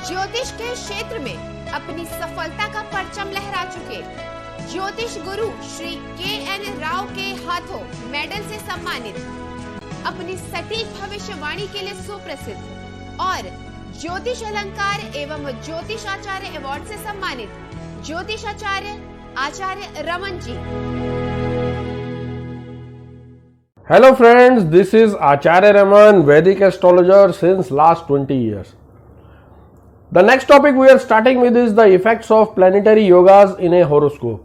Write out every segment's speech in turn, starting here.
ज्योतिष के क्षेत्र में अपनी सफलता का परचम लहरा चुके ज्योतिष गुरु श्री के.एन. राव के हाथों मेडल से सम्मानित, अपनी सटीक भविष्यवाणी के लिए सुप्रसिद्ध और ज्योतिष अलंकार एवं ज्योतिष आचार्य अवार्ड से सम्मानित ज्योतिष आचार्य Raman ji. Hello friends, this is Acharya Raman, Vedic astrologer since last 20 years. The next topic we are starting with is the effects of planetary yogas in a horoscope.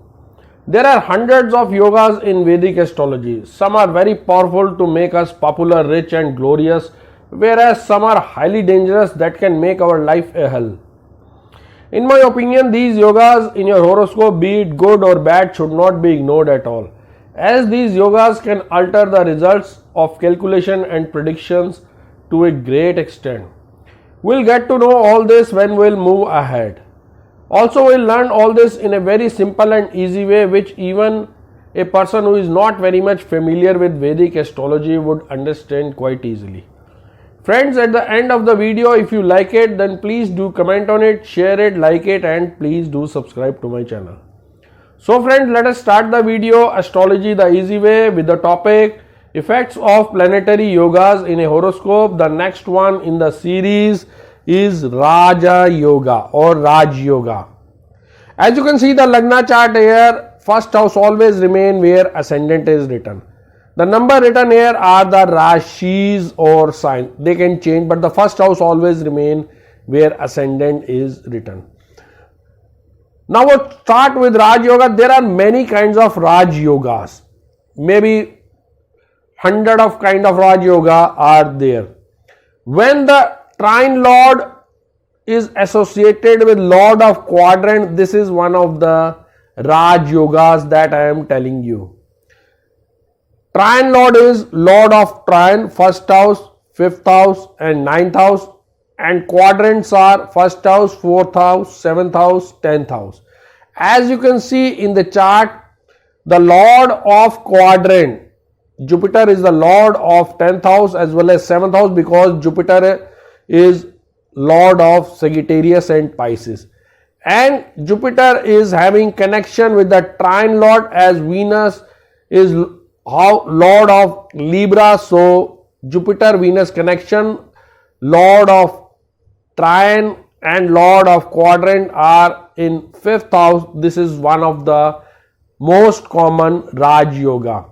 There are hundreds of yogas in Vedic astrology. Some are very powerful to make us popular, rich and glorious, whereas some are highly dangerous that can make our life a hell. In my opinion, these yogas in your horoscope, be it good or bad, should not be ignored at all, as these yogas can alter the results of calculation and predictions to a great extent. We'll get to know all this when we'll move ahead. Also, we'll learn all this in a very simple and easy way, which even a person who is not very much familiar with Vedic astrology would understand quite easily. Friends, at the end of the video, if you like it, then please do comment on it, share it, like it, and please do subscribe to my channel. So friends, let us start the video Astrology the Easy Way with the topic Effects of Planetary Yogas in a Horoscope. The next one in the series is Raja Yoga or Raj Yoga. As you can see the Lagna chart here, first house always remain where ascendant is written. The number written here are the Rashis or sign. They can change, but the first house always remain where ascendant is written. Now we'll start with Raj Yoga. There are many kinds of Raj Yogas. Maybe 100 of kind of Raj Yoga are there. When the trine lord is associated with lord of quadrant, this is one of the Raj Yogas that I am telling you. Trine lord is lord of trine, first house, fifth house and ninth house, and quadrants are first house, fourth house, seventh house, 10th house. As you can see in the chart, the lord of quadrant, Jupiter, is the lord of 10th house as well as 7th house, because Jupiter is lord of Sagittarius and Pisces, and Jupiter is having connection with the trine lord, as Venus is lord of Libra. So Jupiter Venus connection, lord of trine and lord of quadrant are in 5th house. This is one of the most common Raj Yoga,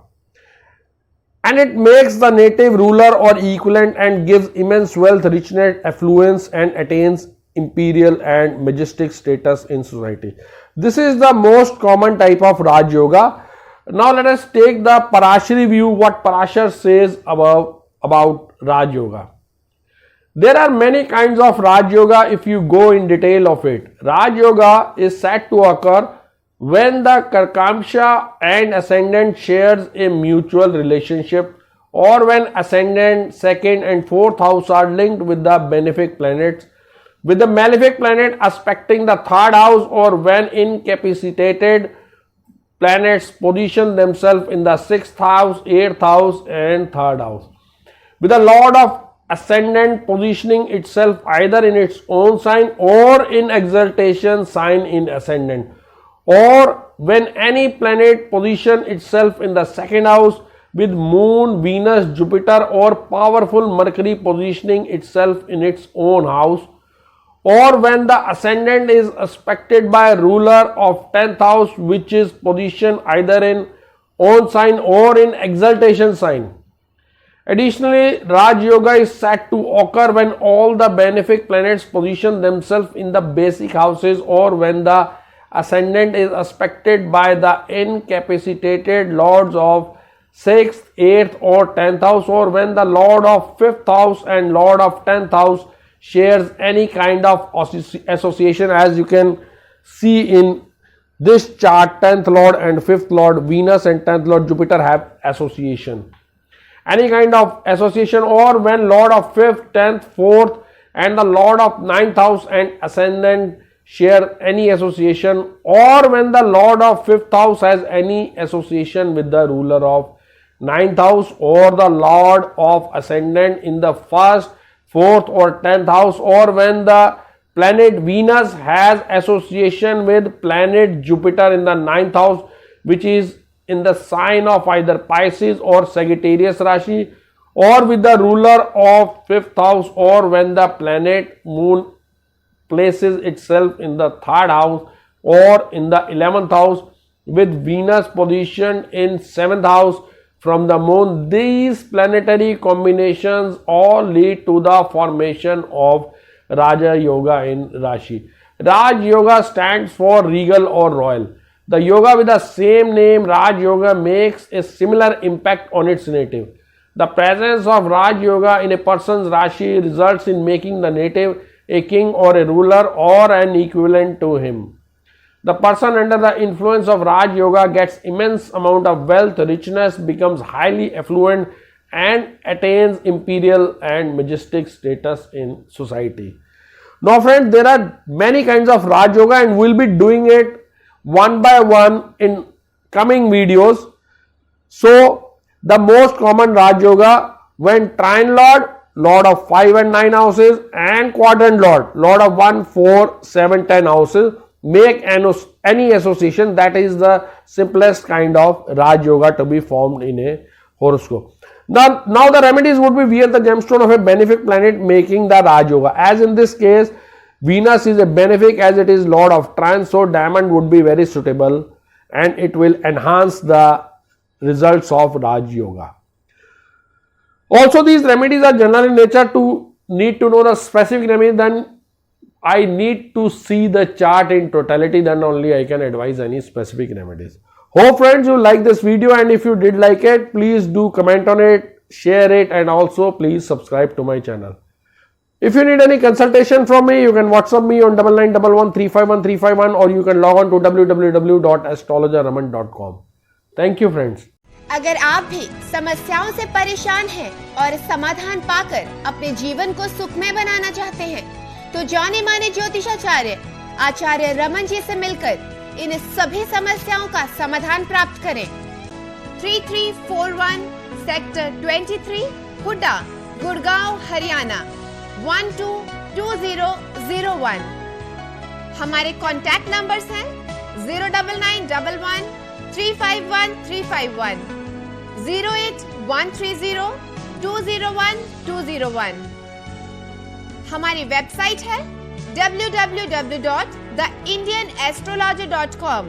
and it makes the native ruler or equivalent and gives immense wealth, richness, affluence and attains imperial and majestic status in society. This is the most common type of Raj Yoga. Now let us take the Parashari view, what Parashar says about Raj Yoga. There are many kinds of Raj Yoga if you go in detail of it. Raj Yoga is said to occur when the Karkamsha and ascendant shares a mutual relationship, or when ascendant, second and fourth house are linked with the benefic planets, with the malefic planet aspecting the third house, or when incapacitated planets position themselves in the 6th house, 8th house and 3rd house, with the lord of ascendant positioning itself either in its own sign or in exaltation sign in ascendant, or when any planet position itself in the 2nd house with moon, Venus, Jupiter or powerful Mercury positioning itself in its own house, or when the ascendant is aspected by a ruler of 10th house which is positioned either in own sign or in exaltation sign. Additionally, Raj Yoga is said to occur when all the benefic planets position themselves in the basic houses, or when the ascendant is aspected by the incapacitated lords of 6th, 8th or 10th house, or when the lord of 5th house and lord of 10th house shares any kind of association. As you can see in this chart, 10th lord and 5th lord Venus and 10th lord Jupiter have association. Any kind of association, or when lord of 5th, 10th, 4th and the lord of 9th house and ascendant share any association, or when the lord of 5th house has any association with the ruler of 9th house, or the lord of ascendant in the 1st, 4th or 10th house, or when the planet Venus has association with planet Jupiter in the 9th house, which is in the sign of either Pisces or Sagittarius Rashi, or with the ruler of 5th house, or when the planet Moon places itself in the 3rd house or in the 11th house with Venus positioned in 7th house from the Moon. These planetary combinations all lead to the formation of Raja Yoga in Rashi. Raj Yoga stands for regal or royal. The yoga with the same name, Raj Yoga, makes a similar impact on its native. The presence of Raj Yoga in a person's Rashi results in making the native a king or a ruler or an equivalent to him. The person under the influence of Raj Yoga gets immense amount of wealth, richness, becomes highly affluent and attains imperial and majestic status in society. Now friends, there are many kinds of Raj Yoga and we'll be doing it one by one in coming videos. So the most common Raj Yoga, when Trine Lord, Lord of 5 and 9 houses, and Quadrant Lord, Lord of 1, 4, 7, 10 houses, make any association, that is the simplest kind of Raj Yoga to be formed in a horoscope. Now the remedies would be wear the gemstone of a benefic planet making the Raj Yoga. As in this case, Venus is a benefic as it is Lord of Trine, so diamond would be very suitable and it will enhance the results of Raj Yoga. Also, these remedies are general in nature. To need to know the specific remedy, then I need to see the chart in totality, then only I can advise any specific remedies. Hope friends you like this video, and if you did like it, please do comment on it, share it, and also please subscribe to my channel. If you need any consultation from me, you can WhatsApp me on 9911351351 or you can log on to www.astrologerraman.com. Thank you friends. अगर आप भी समस्याओं से परेशान हैं और समाधान पाकर अपने जीवन को सुखमय बनाना चाहते हैं, तो जाने माने ज्योतिषाचार्य आचार्य रमन जी से मिलकर इन सभी समस्याओं का समाधान प्राप्त करें। 3341 सेक्टर 23 हुड्डा, गुड़गांव, हरियाणा 122001। हमारे कॉन्टैक्ट नंबर्स हैं 09911351351, 08130201201। हमारी वेबसाइट है www.theindianastrologer.com।